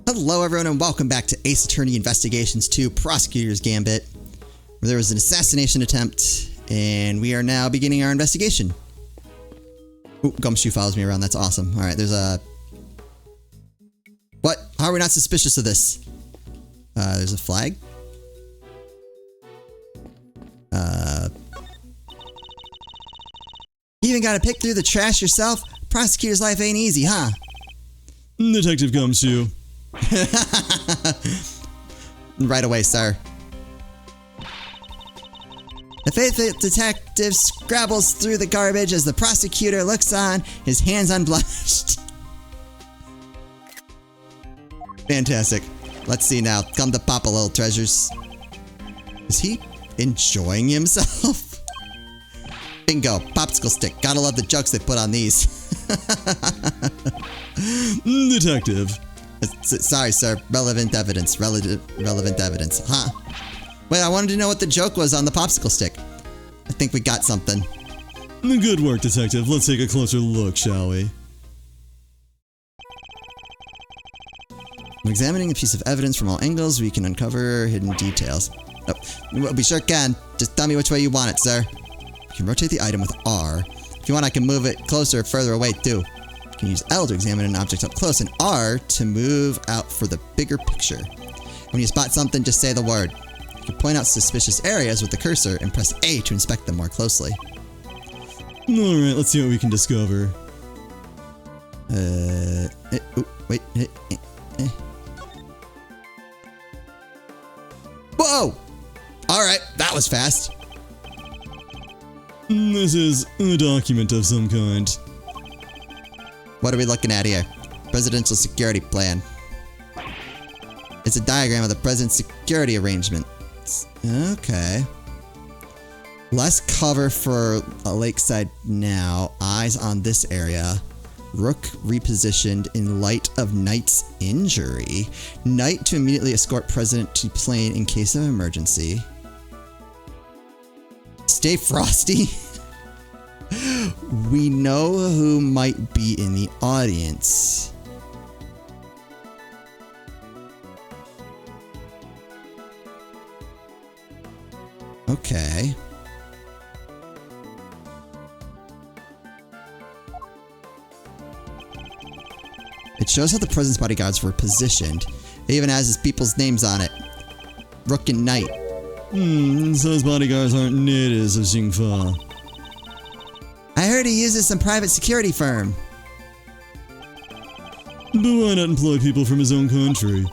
Hello everyone and welcome back to Ace Attorney Investigations 2 Prosecutor's Gambit, where there was an assassination attempt, and we are now beginning our investigation. Ooh, Gumshoe follows me around, that's awesome. Alright, there's a... What? How are we not suspicious of this? There's a flag? You even gotta pick through the trash yourself? Prosecutor's life ain't easy, huh? Detective Gumshoe. Right away, sir. The faithful detective scrabbles through the garbage as the prosecutor looks on, his hands unblemished. Fantastic. Let's see now. Come to Papa, little treasures. Is he enjoying himself? Bingo. Popsicle stick. Gotta love the jokes they put on these. Detective. Sorry, sir. Relevant evidence. Relevant evidence. Huh. Wait, I wanted to know what the joke was on the popsicle stick. I think we got something. Good work, Detective. Let's take a closer look, shall we? When examining a piece of evidence from all angles, we can uncover hidden details. Oh, we sure can. Just tell me which way you want it, sir. You can rotate the item with R. If you want, I can move it closer or further away, too. You can use L to examine an object up close and R to move out for the bigger picture. When you spot something, just say the word. You can point out suspicious areas with the cursor and press A to inspect them more closely. Alright, let's see what we can discover. Wait. Whoa! Alright, that was fast. This is a document of some kind. What are we looking at here? Presidential security plan. It's a diagram of the president's security arrangements. Okay. Less cover for a lakeside now. Eyes on this area. Rook repositioned in light of Knight's injury. Knight to immediately escort president to plane in case of emergency. Stay frosty. We know who might be in the audience. Okay. It shows how the president's bodyguards were positioned. It even has his people's names on it. Rook and Knight. So his bodyguards aren't natives of Xingfa. I heard he uses some private security firm. But why not employ people from his own country?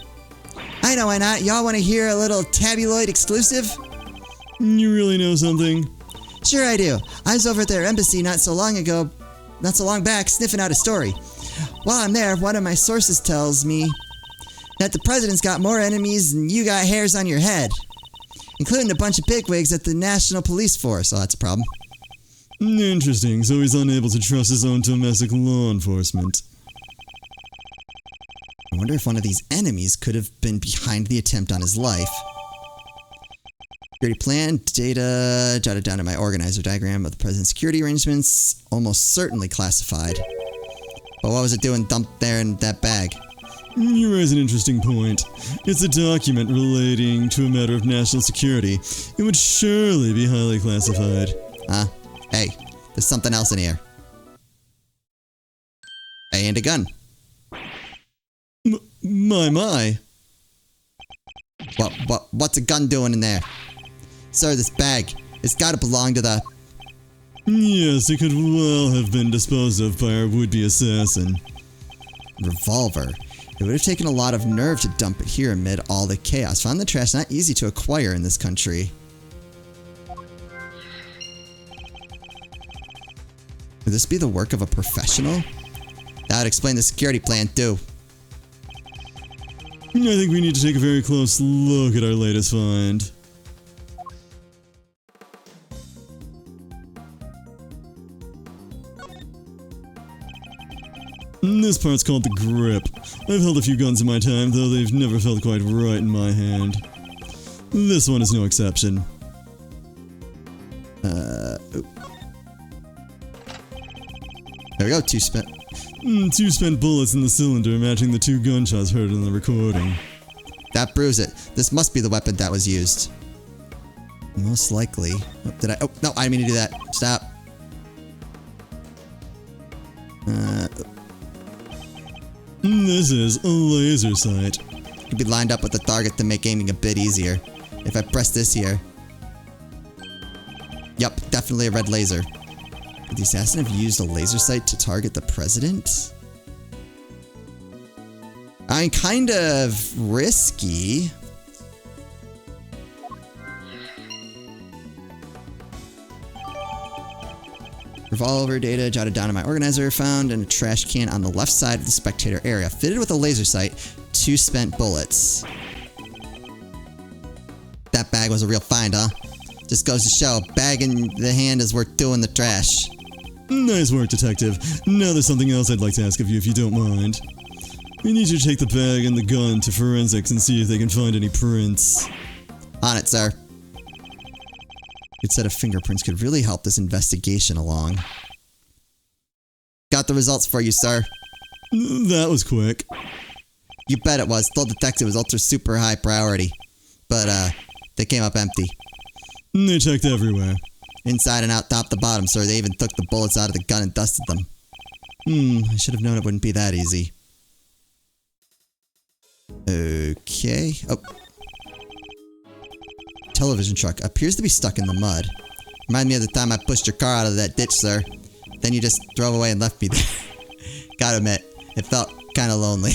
I know why not. Y'all want to hear a little tabloid exclusive? You really know something? Sure I do. I was over at their embassy not so long back, sniffing out a story. While I'm there, one of my sources tells me that the president's got more enemies than you got hairs on your head. Including a bunch of bigwigs at the National Police Force. Oh, that's a problem. Interesting, so he's unable to trust his own domestic law enforcement. I wonder if one of these enemies could have been behind the attempt on his life. Security plan, data, jotted down in my organizer diagram of the president's security arrangements, almost certainly classified. But what was it doing dumped there in that bag? You raise an interesting point. It's a document relating to a matter of national security. It would surely be highly classified. Huh? Hey, there's something else in here. Hey, and a gun. My. What's a gun doing in there? Sir, this bag, it's gotta belong to the... Yes, it could well have been disposed of by our would-be assassin. Revolver. It would have taken a lot of nerve to dump it here amid all the chaos. Found the trash not easy to acquire in this country. Could this be the work of a professional? That would explain the security plan too. I think we need to take a very close look at our latest find. This part's called the grip. I've held a few guns in my time, though they've never felt quite right in my hand. This one is no exception. There we go, 2 spent bullets in the cylinder matching the 2 gunshots heard in the recording. That proves it. This must be the weapon that was used. Most likely. Oh, did I? Oh, no, I didn't mean to do that. Stop. This is a laser sight. Could be lined up with the target to make aiming a bit easier. If I press this here. Yup, definitely a red laser. Could the assassin have used a laser sight to target the president? I mean, kind of risky. Revolver data jotted down in my organizer, found in a trash can on the left side of the spectator area. Fitted with a laser sight, 2 spent bullets. That bag was a real find, huh? Just goes to show, a bag in the hand is worth doing the trash. Nice work, Detective. Now there's something else I'd like to ask of you if you don't mind. I need you to take the bag and the gun to forensics and see if they can find any prints. On it, sir. Good set of fingerprints could really help this investigation along. Got the results for you, sir. That was quick. You bet it was. Told detective was ultra super high priority. But, they came up empty. They checked everywhere. Inside and out, top to bottom, sir. They even took the bullets out of the gun and dusted them. I should have known it wouldn't be that easy. Okay. Oh. Television truck appears to be stuck in the mud. Remind me of the time I pushed your car out of that ditch, sir. Then you just drove away and left me there. Gotta admit, it felt kinda lonely.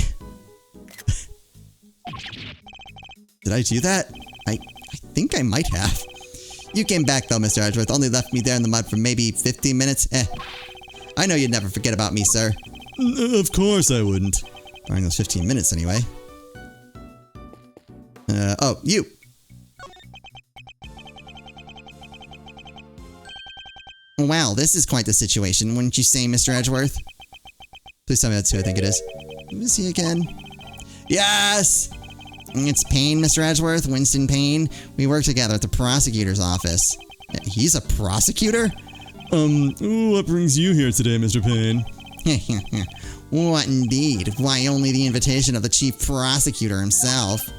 Did I do that? I think I might have. You came back though, Mr. Edgeworth. Only left me there in the mud for maybe 15 minutes. I know you'd never forget about me, sir. Of course I wouldn't. During those 15 minutes, anyway. Oh, you! Wow, this is quite the situation, wouldn't you say, Mr. Edgeworth? Please tell me that's who I think it is. Who is he again? Yes! It's Payne, Mr. Edgeworth, Winston Payne. We work together at the prosecutor's office. He's a prosecutor? What brings you here today, Mr. Payne? What indeed? Why, only the invitation of the chief prosecutor himself.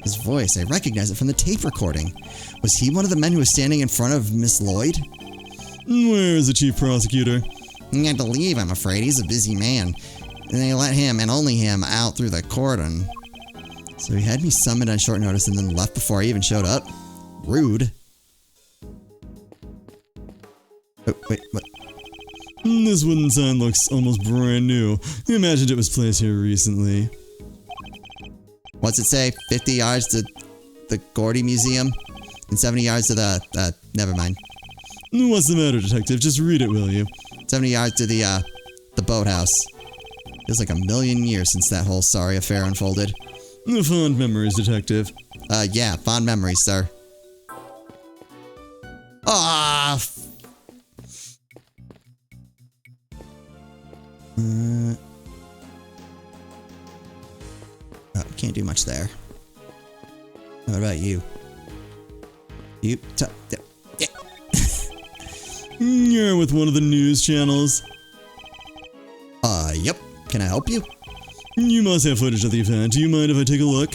His voice, I recognize it from the tape recording. Was he one of the men who was standing in front of Miss Lloyd? Where is the chief prosecutor? You had to leave, I'm afraid. He's a busy man. They let him, and only him, out through the cordon. So he had me summoned on short notice and then left before I even showed up? Rude. Oh, wait, what? This wooden sign looks almost brand new. I imagined it was placed here recently. What's it say? 50 yards to the Gordy Museum? And 70 yards to the, never mind. What's the matter, Detective? Just read it, will you? 70 yards to the boathouse. Feels like a million years since that whole sorry affair unfolded. Fond memories, Detective. Yeah, fond memories, sir. Ah! Oh, can't do much there. What about you? You, yeah. You're with one of the news channels. Yep. Can I help you? You must have footage of the event. Do you mind if I take a look?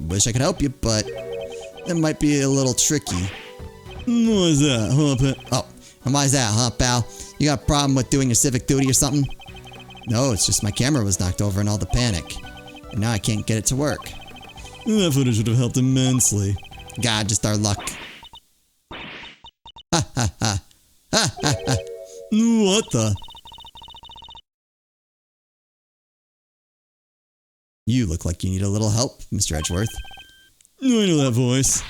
Wish I could help you, but it might be a little tricky. What is that, huh, Oh, and why is that, huh, pal? You got a problem with doing your civic duty or something? No, it's just my camera was knocked over in all the panic. And now I can't get it to work. That footage would have helped immensely. God, just our luck. Ha ha ha. Ha ha ha. What the? You look like you need a little help, Mr. Edgeworth. I know that voice.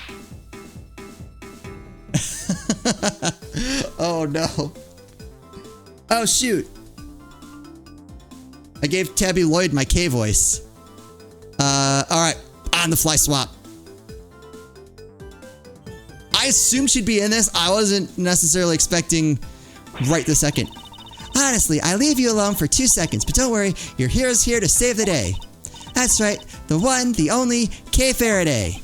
Oh no. Oh shoot. I gave Tabby Lloyd my K voice. Alright. On the fly swap. I assumed she'd be in this. I wasn't necessarily expecting right this second. Honestly, I leave you alone for 2 seconds, but don't worry, your hero's here to save the day. That's right, the one, the only, K Faraday.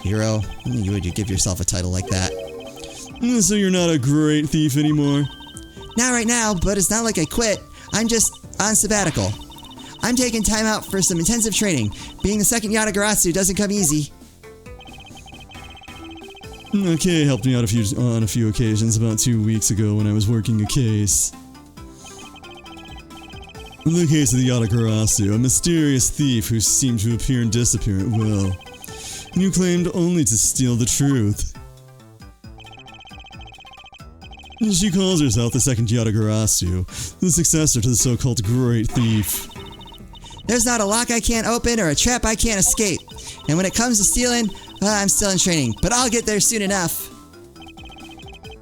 Hero? Only you would give yourself a title like that. So you're not a great thief anymore? Not right now, but it's not like I quit. I'm just on sabbatical. I'm taking time out for some intensive training. Being the second Yatagarasu doesn't come easy. Okay, helped me out on a few occasions about 2 weeks ago when I was working a case. The case of the Yatagarasu, a mysterious thief who seemed to appear and disappear at will, and who claimed only to steal the truth. She calls herself the second Yatagarasu, the successor to the so-called Great Thief. There's not a lock I can't open or a trap I can't escape. And when it comes to stealing, I'm still in training, but I'll get there soon enough.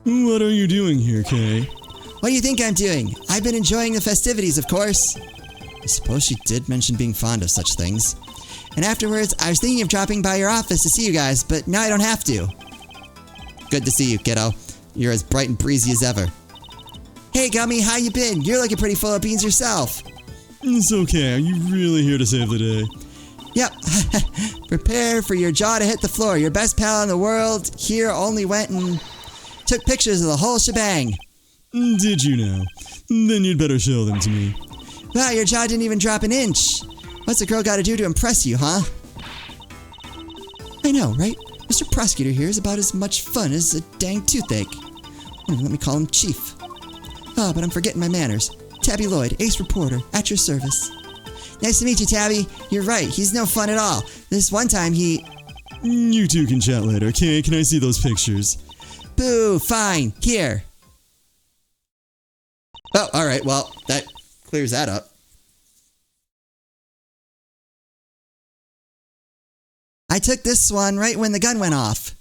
What are you doing here, Kay? What do you think I'm doing? I've been enjoying the festivities, of course. I suppose she did mention being fond of such things. And afterwards, I was thinking of dropping by your office to see you guys, but now I don't have to. Good to see you, kiddo. You're as bright and breezy as ever. Hey, Gummy, how you been? You're looking pretty full of beans yourself. It's okay. Are you really here to save the day? Yep. Prepare for your jaw to hit the floor. Your best pal in the world here only went and took pictures of the whole shebang. Did you now? Then you'd better show them to me. Wow, your jaw didn't even drop an inch. What's a girl got to do to impress you, huh? I know, right? Mr. Prosecutor here is about as much fun as a dang toothache. Let me call him Chief. Ah, but I'm forgetting my manners. Tabby Lloyd, ace reporter, at your service. Nice to meet you, Tabby. You're right, he's no fun at all. This one time he... You two can chat later, okay? Can I see those pictures? Boo, fine, here. Oh, alright, well, that clears that up. I took this one right when the gun went off.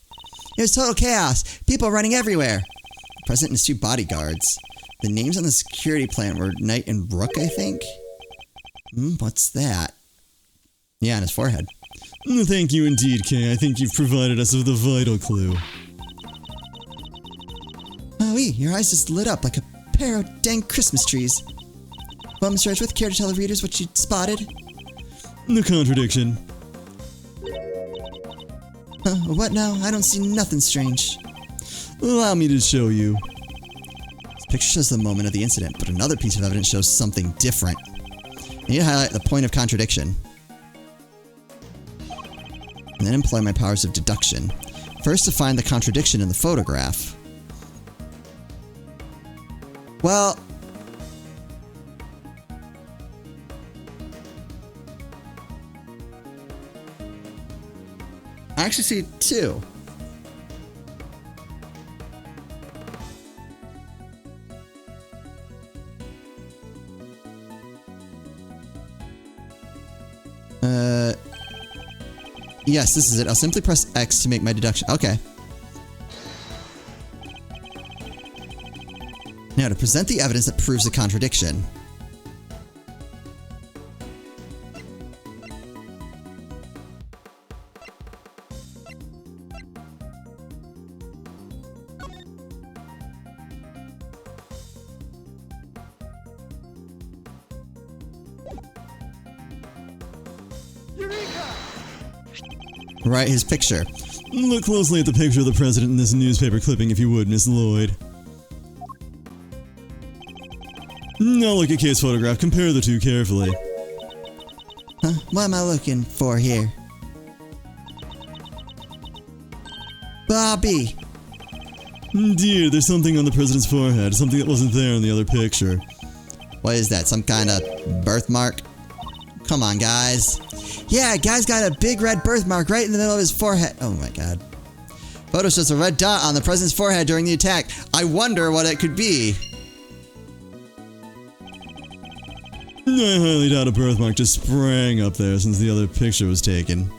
It was total chaos, people running everywhere. The president and his 2 bodyguards. The names on the security plan were Knight and Rook, I think? What's that? Yeah, on his forehead. Thank you indeed, Kay. I think you've provided us with a vital clue. Oh, your eyes just lit up like a pair of dang Christmas trees. Well, Mr. Edgeworth, care to tell the readers what you spotted? The contradiction. What now? I don't see nothing strange. Allow me to show you. This picture shows the moment of the incident, but another piece of evidence shows something different. I need to highlight the point of contradiction. And then employ my powers of deduction. First to find the contradiction in the photograph. Well... I actually see 2. Yes, this is it. I'll simply press X to make my deduction. Okay. Now, to present the evidence that proves the contradiction. Right, his picture. Look closely at the picture of the president in this newspaper clipping if you would, Miss Lloyd. Now look at Kay's photograph. Compare the 2 carefully. Huh? What am I looking for here? Bobby! Dear, there's something on the president's forehead. Something that wasn't there in the other picture. What is that? Some kind of birthmark? Come on, guys. Yeah, guy's got a big red birthmark right in the middle of his forehead. Oh my god. Photo shows a red dot on the president's forehead during the attack. I wonder what it could be. I highly doubt a birthmark just sprang up there since the other picture was taken.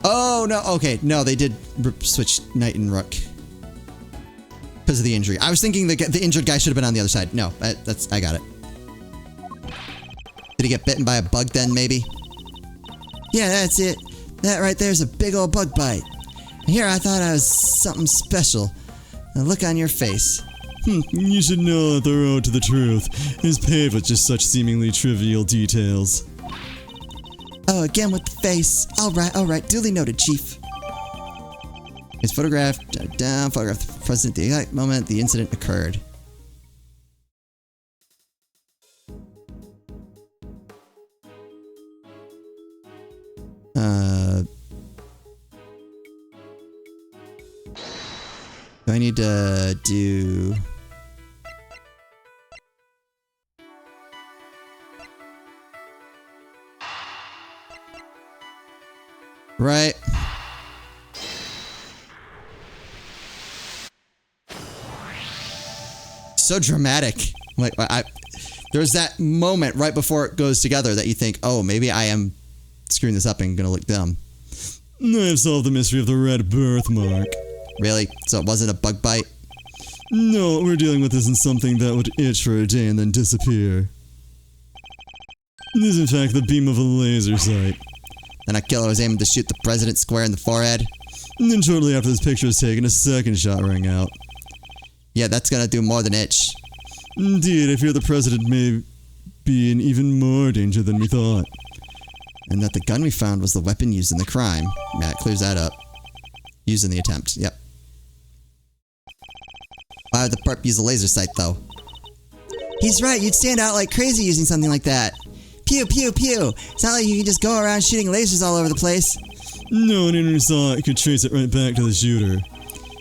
Oh, no. Okay, no, they did switch Knight and Rook. Because of the injury. I was thinking the injured guy should have been on the other side. No, I got it. Did he get bitten by a bug then, maybe? Yeah, that's it. That right there's a big old bug bite. Here, I thought I was something special. The look on your face. You should know that the road to the truth is paved with just such seemingly trivial details. Oh, again with the face. Alright, duly noted, Chief. His photograph, down, photograph the president at the exact moment the incident occurred. Do I need to do... Right. So dramatic. Like, there's that moment right before it goes together that you think, oh, maybe I am screwing this up and gonna look dumb. I have solved the mystery of the red birthmark. Really? So it wasn't a bug bite? No, we're dealing with isn't something that would itch for a day and then disappear. It is in fact the beam of a laser sight. Then a killer was aiming to shoot the president square in the forehead. And then shortly after this picture was taken, a second shot rang out. Yeah, that's gonna do more than itch. Indeed, I fear the president may be in even more danger than we thought. And that the gun we found was the weapon used in the crime. Yeah, it clears that up. Used in the attempt, yep. Why would the perp use a laser sight, though? He's right, you'd stand out like crazy using something like that. Pew, pew, pew! It's not like you can just go around shooting lasers all over the place. No one who saw it could trace it right back to the shooter.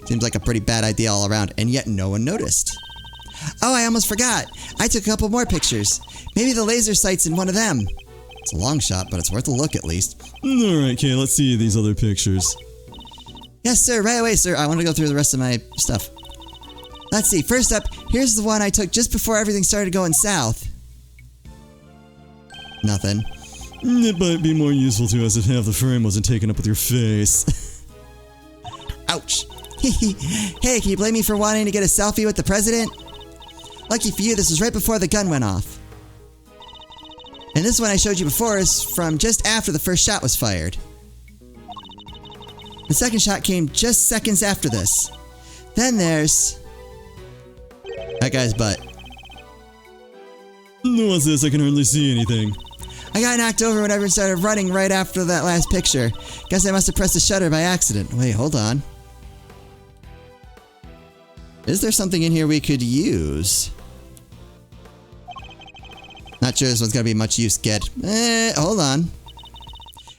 Seems like a pretty bad idea all around, and yet no one noticed. Oh, I almost forgot. I took a couple more pictures. Maybe the laser sight's in one of them. It's a long shot, but it's worth a look at least. Alright, Kay, let's see these other pictures. Yes, sir. Right away, sir. I want to go through the rest of my stuff. Let's see. First up, here's the one I took just before everything started going south. Nothing. It might be more useful to us if half the frame wasn't taken up with your face. Ouch. Hey, can you blame me for wanting to get a selfie with the president? Lucky for you, this was right before the gun went off. And this one I showed you before is from just after the first shot was fired. The second shot came just seconds after this. Then there's... that guy's butt. What's this? I can hardly see anything. I got knocked over when everyone started running right after that last picture. Guess I must have pressed the shutter by accident. Wait, hold on. Is there something in here we could use? Not sure this one's gonna be much use, kid. Hold on. And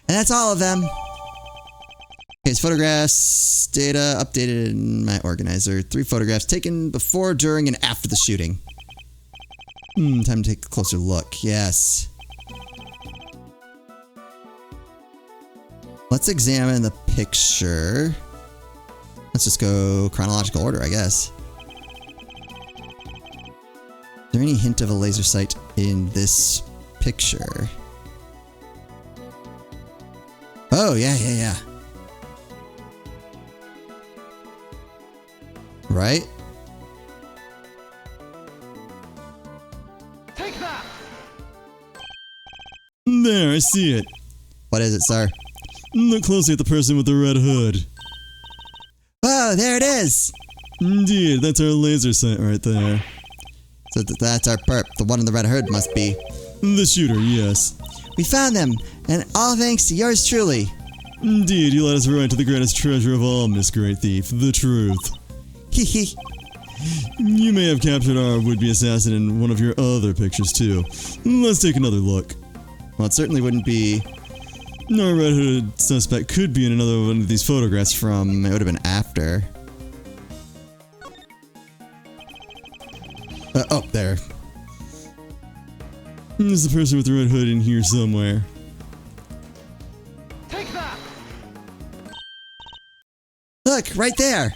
that's all of them. Okay, it's photographs, data, updated in my organizer. 3 photographs taken before, during, and after the shooting. Time to take a closer look. Yes. Let's examine the picture. Let's just go chronological order, I guess. Is there any hint of a laser sight in this picture? Oh, yeah. Right? Take that! There, I see it. What is it, sir? Look closely at the person with the red hood. Oh, there it is! Indeed, that's our laser sight right there. So that's our perp. The one in the red hood must be. The shooter, yes. We found them, and all thanks to yours truly. Indeed, you led us right to the greatest treasure of all, Miss Great Thief, the truth. Hehe. You may have captured our would-be assassin in one of your other pictures, too. Let's take another look. Well, it certainly wouldn't be. Our red-hooded suspect could be in another one of these photographs from... it would have been after. Oh, there. There's the person with the red hood in here somewhere. Take that! Look, right there!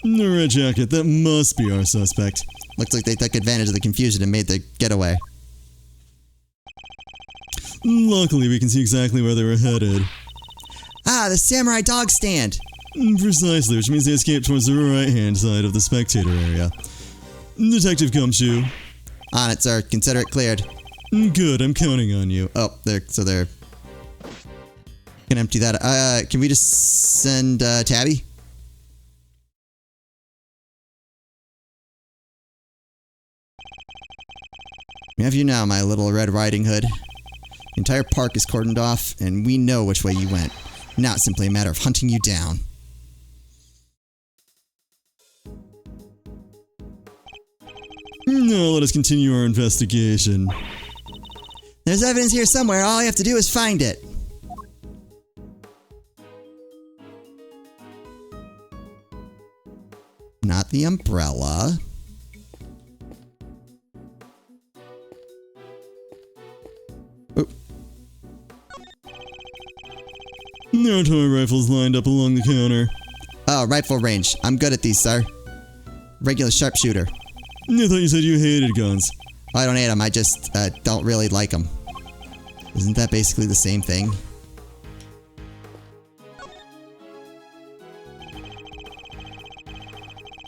The red jacket, that must be our suspect. Looks like they took advantage of the confusion and made the getaway. Luckily, we can see exactly where they were headed. Ah, the samurai dog stand! Precisely, which means they escaped towards the right-hand side of the spectator area. Detective Gumshoe. On it, sir. Consider it cleared. Good, I'm counting on you. Oh, there. So there. Can empty that. Can we just send Tabby? We have you now, my little Red Riding Hood. The entire park is cordoned off, and we know which way you went. Now it's simply a matter of hunting you down. Now let us continue our investigation. There's evidence here somewhere. All you have to do is find it. got the umbrella. Oh. There are toy rifles lined up along the counter. Oh, rifle range. I'm good at these, sir. Regular sharpshooter. I thought you said you hated guns. I don't hate them, I just don't really like them. Isn't that basically the same thing?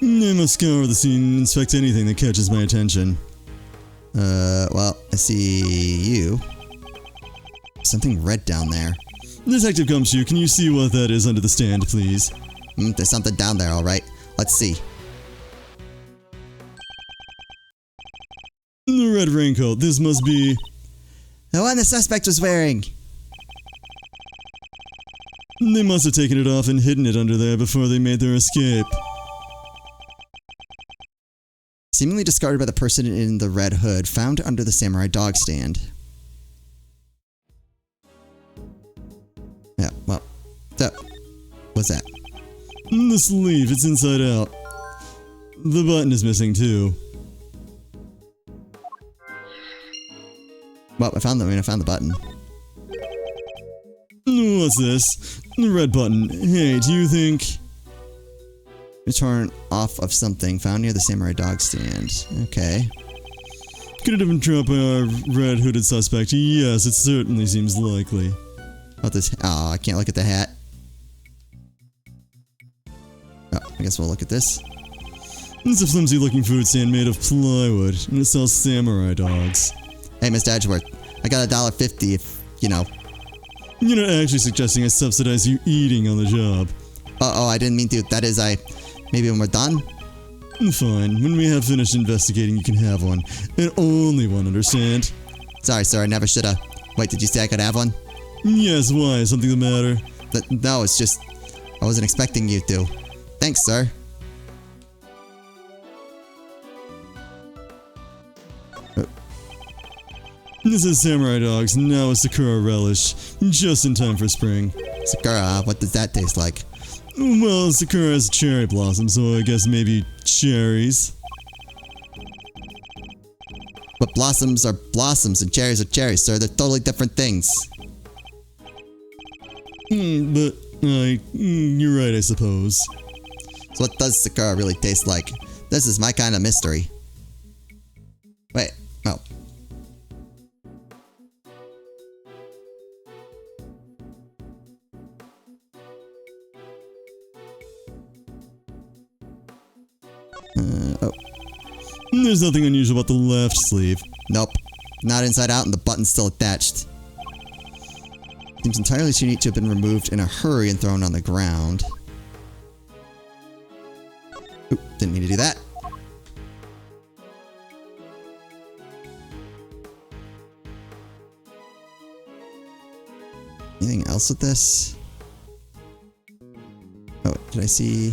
I must scour the scene and inspect anything that catches my attention. Well, I see you. Something red down there. Detective Gumshoe, can you see what that is under the stand, please? There's something down there, alright. Let's see. The red raincoat. This must be... The one the suspect was wearing! They must have taken it off and hidden it under there before they made their escape. Seemingly discarded by the person in the red hood, found under the samurai dog stand. Yeah, well, what's that? The sleeve, it's inside out. The button is missing too. Well, I found the button. What's this? The red button. Hey, do you think... Return off of something found near the samurai dog stand. Okay. Could it have been dropped by our red hooded suspect? Yes, it certainly seems likely. What this? Oh, I can't look at the hat. Oh, I guess we'll look at this. It's a flimsy looking food stand made of plywood, and it sells samurai dogs. Hey, Mr. Edgeworth, I got $1.50 if, you know. You're not actually suggesting I subsidize you eating on the job. Oh, I didn't mean to. That is, maybe when we're done? Fine. When we have finished investigating, you can have one. And only one, understand? Sorry, sir, I never should've. Wait, did you say I could have one? Yes, why? Is something the matter? No, it's just... I wasn't expecting you to. Thanks, sir. This is samurai dogs, now a Sakura relish. Just in time for spring. Sakura, what does that taste like? Well, Sakura has cherry blossoms, so I guess maybe cherries. But blossoms are blossoms and cherries are cherries, sir. They're totally different things. But, you're right, I suppose. So what does Sakura really taste like? This is my kind of mystery. Wait, oh. Oh. There's nothing unusual about the left sleeve. Nope. Not inside out and the button's still attached. Seems entirely too neat to have been removed in a hurry and thrown on the ground. Oop, didn't mean to do that. Anything else with this? Oh, did I see...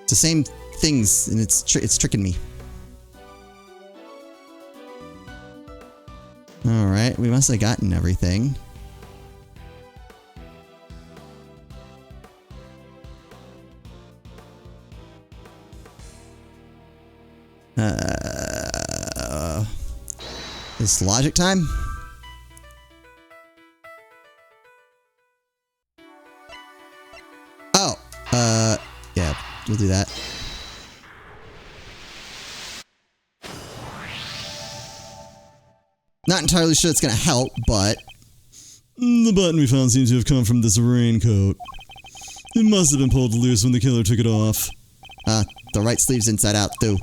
It's the same things, and it's tricking me. Alright, we must have gotten everything. This logic time? Oh, yeah, we'll do that. Not entirely sure it's gonna help, but... The button we found seems to have come from this raincoat. It must have been pulled loose when the killer took it off. The right sleeve's inside out, too.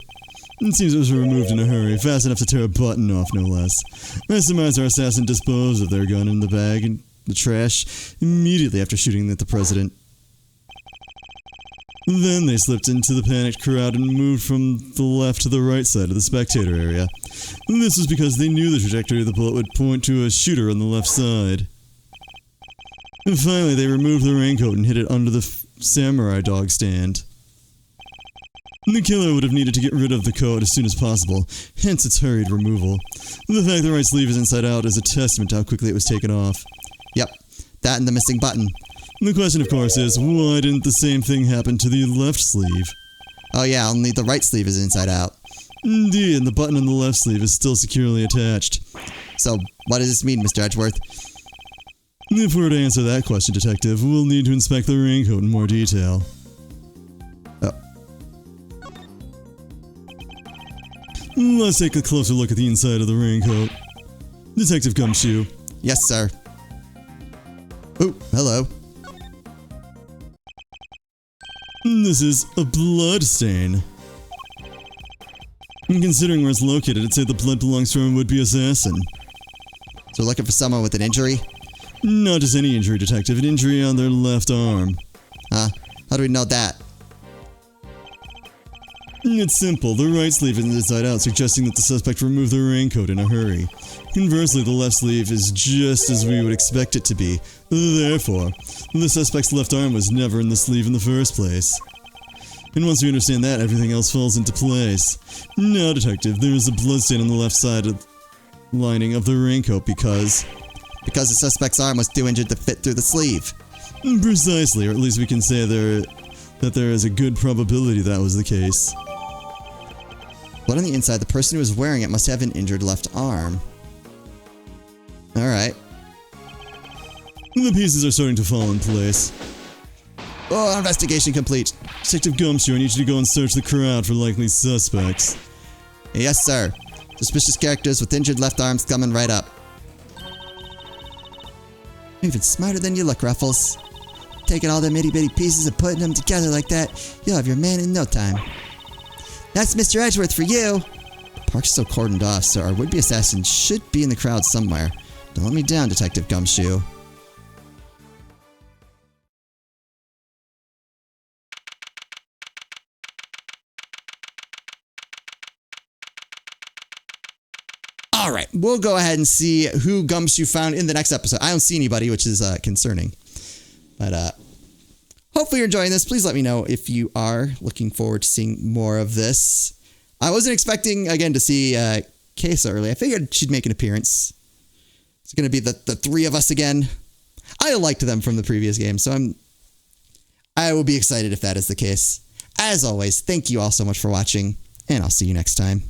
It seems it was removed in a hurry, fast enough to tear a button off, no less. I surmise our assassin disposed of their gun in the bag in the trash immediately after shooting at the president. Then they slipped into the panicked crowd and moved from the left to the right side of the spectator area. This was because they knew the trajectory of the bullet would point to a shooter on the left side. And finally, they removed the raincoat and hid it under the samurai dog stand. The killer would have needed to get rid of the coat as soon as possible, hence its hurried removal. The fact the right sleeve is inside out is a testament to how quickly it was taken off. Yep. That and the missing button. The question, of course, is why didn't the same thing happen to the left sleeve? Oh yeah, only the right sleeve is inside out. Indeed, and the button on the left sleeve is still securely attached. So, what does this mean, Mr. Edgeworth? If we're to answer that question, Detective, we'll need to inspect the raincoat in more detail. Oh. Let's take a closer look at the inside of the raincoat. Detective Gumshoe. Yes, sir. Oh, hello. This is a blood stain. And considering where it's located, I'd say the blood belongs to a would-be assassin. So we're looking for someone with an injury? Not just any injury, Detective. An injury on their left arm. Huh? How do we know that? It's simple. The right sleeve is inside out, suggesting that the suspect removed the raincoat in a hurry. Conversely, the left sleeve is just as we would expect it to be. Therefore, the suspect's left arm was never in the sleeve in the first place. And once we understand that, everything else falls into place. Now, Detective, there is a bloodstain on the left side of the lining of the raincoat because... Because the suspect's arm was too injured to fit through the sleeve. Precisely, or at least we can say that there is a good probability that was the case. Blood on the inside, the person who was wearing it must have an injured left arm. Alright. The pieces are starting to fall in place. Oh, investigation complete. Detective Gumshoe, I need you to go and search the crowd for likely suspects. Yes, sir. Suspicious characters with injured left arms coming right up. You're even smarter than you look, Ruffles. Taking all them itty-bitty pieces and putting them together like that, you'll have your man in no time. That's Mr. Edgeworth for you! The park's so cordoned off, so our would-be assassin should be in the crowd somewhere. Don't let me down, Detective Gumshoe. Alright, we'll go ahead and see who Gumshoe found in the next episode. I don't see anybody, which is concerning. But hopefully you're enjoying this. Please let me know if you are. Looking forward to seeing more of this. I wasn't expecting, again, to see Kay so early. I figured she'd make an appearance. It's going to be the three of us again. I liked them from the previous game, so I will be excited if that is the case. As always, thank you all so much for watching, and I'll see you next time.